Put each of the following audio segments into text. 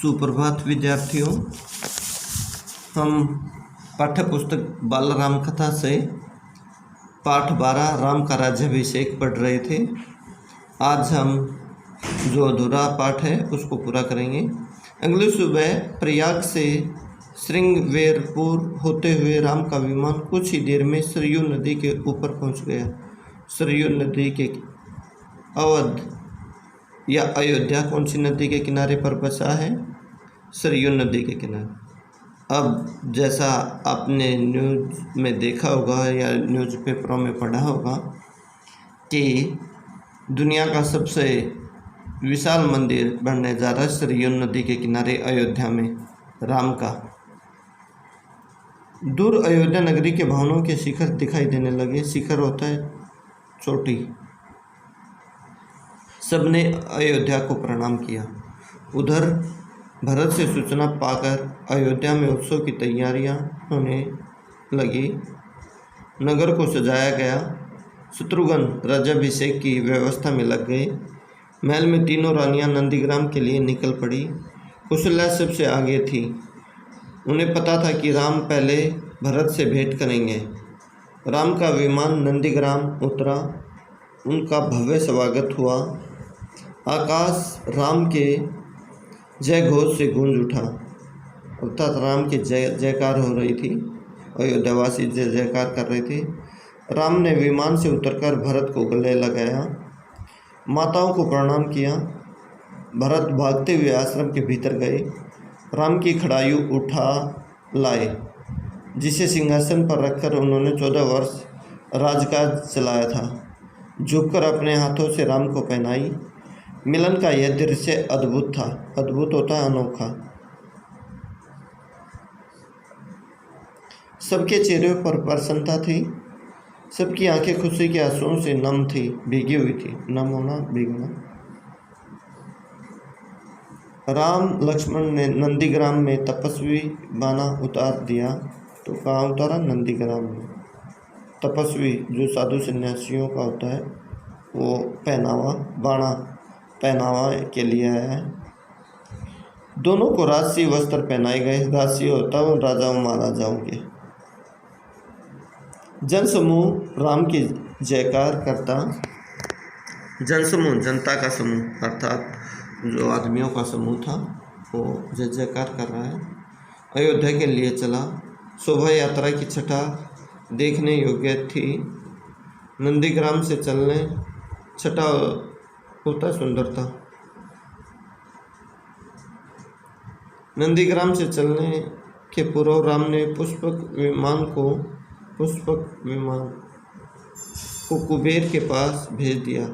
सुप्रभात विद्यार्थियों। हम पाठ्य पुस्तक बाल राम कथा से पाठ 12 राम का राज्याभिषेक पढ़ रहे थे। आज हम जो अधूरा पाठ है उसको पूरा करेंगे। अगली सुबह प्रयाग से श्रृंगवेरपुर होते हुए राम का विमान कुछ ही देर में सरयू नदी के ऊपर पहुंच गया। सरयू नदी के अवध या अयोध्या कौन सी नदी के किनारे पर बसा है? सरयू नदी के किनारे। अब जैसा आपने न्यूज़ में देखा होगा या न्यूज़पेपरों में पढ़ा होगा कि दुनिया का सबसे विशाल मंदिर बनने जा रहा है सरयू नदी के किनारे अयोध्या में राम का। दूर अयोध्या नगरी के भवनों के शिखर दिखाई देने लगे। शिखर होता है चोटी। सबने अयोध्या को प्रणाम किया। उधर भरत से सूचना पाकर अयोध्या में उत्सव की तैयारियां होने लगी। नगर को सजाया गया। शत्रुघ्न राज्याभिषेक की व्यवस्था में लग गए। महल में तीनों रानियां नंदीग्राम के लिए निकल पड़ी। कौशल्या सबसे आगे थी। उन्हें पता था कि राम पहले भरत से भेंट करेंगे। राम का विमान नंदीग्राम उतरा। उनका भव्य स्वागत हुआ। आकाश राम के जय घोष से गूंज उठा। अर्थात राम की जय जयकार हो रही थी। अयोध्यावासी जय जयकार कर रहे थे। राम ने विमान से उतरकर भरत को गले लगाया, माताओं को प्रणाम किया। भरत भागते हुए आश्रम के भीतर गए। राम की खड़ायू उठा लाए, जिसे सिंहासन पर रखकर उन्होंने 14 वर्ष राजकाज चलाया था। झुककर अपने हाथों से राम को पहनाई। मिलन का यह दृश्य अद्भुत था। अद्भुत होता है अनोखा। सबके चेहरे पर प्रसन्नता थी। सबकी आंखें खुशी के आंसुओं से नम थी, भीगी हुई थी। नम होना, भीगना। राम लक्ष्मण ने नंदीग्राम में तपस्वी बाना उतार दिया। तो कहाँ उतारा? नंदीग्राम में। तपस्वी जो साधु सन्यासियों का होता है वो पहनावा, बाणा पहनावा के लिए आया है। दोनों को राजसी वस्त्र पहनाए गए। राजसी होता है राजाओं महाराजाओं के। जनसमूह राम की जयकार करता। जनसमूह जनता का समूह अर्थात जो आदमियों का समूह था वो जय जयकार कर रहा है। अयोध्या के लिए चला। शोभा यात्रा की छटा देखने योग्य थी। नंदीग्राम से चलने छटा होता सुंदरता। नंदीग्राम से चलने के पूर्व राम ने पुष्पक विमान को कुबेर के पास भेज दिया।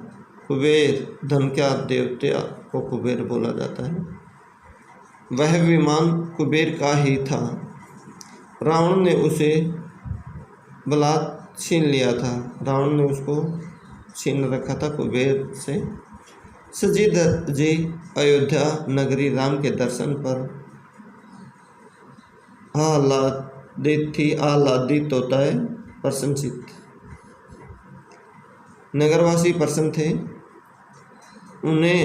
कुबेर धन का देवता को कुबेर बोला जाता है। वह विमान कुबेर का ही था। रावण ने उसे बलात् छीन लिया था। रावण ने उसको छीन रखा था कुबेर से। सजी धजी अयोध्या नगरी राम के दर्शन पर आह्लादित होता है, प्रसन्नचित्त। नगरवासी प्रसन्न थे। उन्हें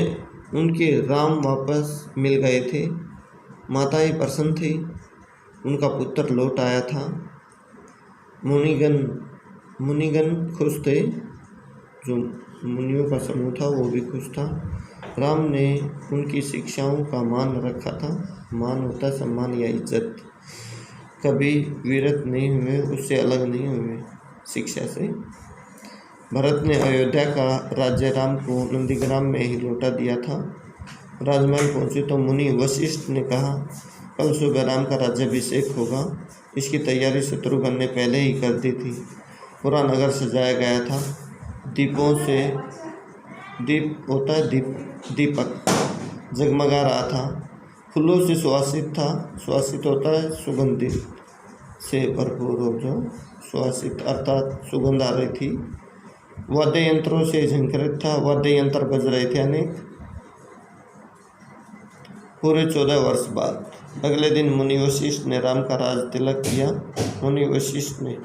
उनके राम वापस मिल गए थे। माताएं प्रसन्न थी। उनका पुत्र लौट आया था। मुनिगण खुश थे। जो मुनियों का समूह था वो भी खुश था। राम ने उनकी शिक्षाओं का मान रखा था। मान होता है सम्मान या इज्जत। कभी विरत नहीं हुए, उससे अलग नहीं हुए शिक्षा से। भरत ने अयोध्या का राज्य राम को नंदीग्राम में ही लौटा दिया था। राजमहल पहुंचे तो मुनि वशिष्ठ ने कहा, कल सुबह राम का राज्याभिषेक होगा। इसकी तैयारी शत्रुघ्न ने पहले ही कर दी थी। पूरा नगर सजाया गया था। दीपों से, दीप होता है दीपक जगमगा रहा था। फूलों से सुवासित था। सुवासित होता है सुगंधित से भरपूर हो, जो सुवासित अर्थात सुगंध आ रही थी। वाद्य यंत्रों से झंकृत था। वाद्य यंत्र बज रहे थे अनेक। पूरे 14 वर्ष बाद अगले दिन मुनि वशिष्ठ ने राम का राज तिलक किया। मुनि वशिष्ठ ने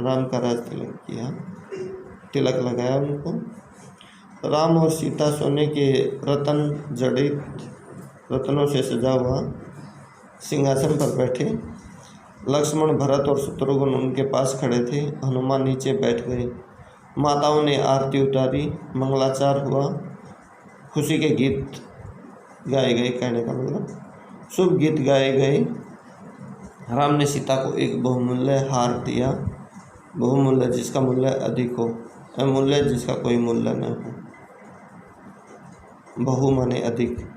राम का राज तिलक किया, तिलक लगाया उनको। राम और सीता सोने के रतन जड़ित रत्नों से सजा हुआ सिंहासन पर बैठे। लक्ष्मण, भरत और शत्रुघ्न उनके पास खड़े थे। हनुमान नीचे बैठ गए। माताओं ने आरती उतारी, मंगलाचार हुआ, खुशी के गीत गाए गए। कहने का मतलब शुभ गीत गाए गए। राम ने सीता को एक बहुमूल्य हार दिया। बहुमूल्य जिसका मूल्य अधिक हो, अमूल्य जिसका कोई मूल्य न हो। बहु माने अधिक।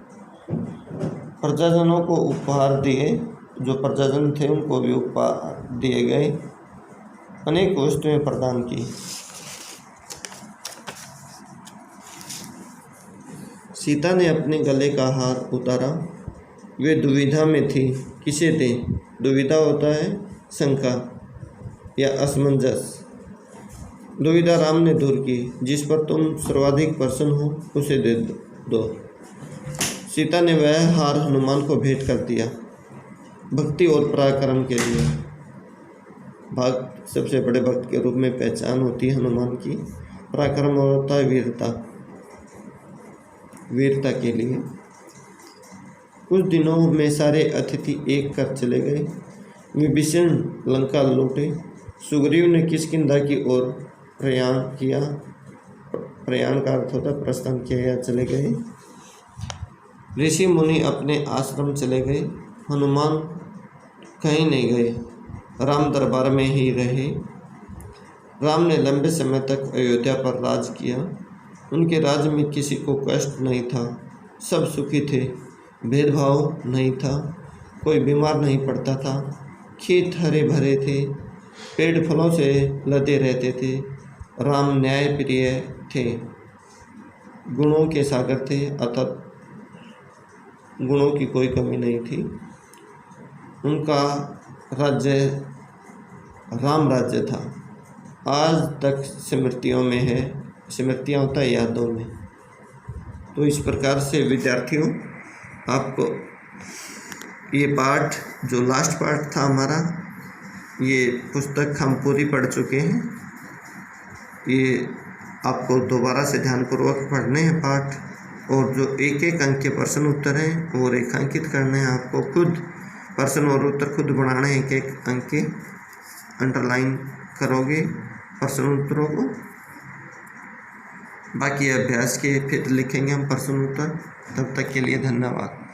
प्रजाजनों को उपहार दिए, जो प्रजाजन थे उनको भी उपहार दिए गए। अनेक वस्तुएं प्रदान की। सीता ने अपने गले का हार उतारा। वे दुविधा में थी, किसे दें। दुविधा होता है शंका या असमंजस। दुविधा राम ने दूर की। जिस पर तुम सर्वाधिक प्रसन्न हो उसे दे दो। सीता ने वह हार हनुमान को भेंट कर दिया, भक्ति और पराक्रम के लिए। भक्त सबसे बड़े भक्त के रूप में पहचान होती है हनुमान की। पराक्रम होता है वीरता, वीरता के लिए। कुछ दिनों में सारे अतिथि एक कर चले गए। विभीषण लंका लौटे। सुग्रीव ने किष्किंधा की ओर प्रयाण किया। प्रयाण का अर्थ होता है प्रस्थान किया या चले गए। ऋषि मुनि अपने आश्रम चले गए। हनुमान कहीं नहीं गए, राम दरबार में ही रहे। राम ने लंबे समय तक अयोध्या पर राज किया। उनके राज्य में किसी को कष्ट नहीं था, सब सुखी थे। भेदभाव नहीं था, कोई बीमार नहीं पड़ता था। खेत हरे भरे थे, पेड़ फलों से लदे रहते थे। राम न्यायप्रिय थे, गुणों के सागर थे, अर्थात गुणों की कोई कमी नहीं थी। उनका राज्य राम राज्य था, आज तक स्मृतियों में है। स्मृतियाँ होता है यादों में। तो इस प्रकार से विद्यार्थियों, आपको ये पाठ जो लास्ट पार्ट था हमारा, ये पुस्तक हम पूरी पढ़ चुके हैं। ये आपको दोबारा से ध्यानपूर्वक पढ़ने हैं पाठ, और जो एक एक अंक के प्रश्न उत्तर हैं वो रेखांकित करने हैं। आपको खुद प्रश्न और उत्तर खुद बनाने हैं। एक एक अंक के अंडरलाइन करोगे प्रश्न उत्तरों को। बाकी अभ्यास के फिर लिखेंगे हम प्रश्न उत्तर। तब तक के लिए धन्यवाद।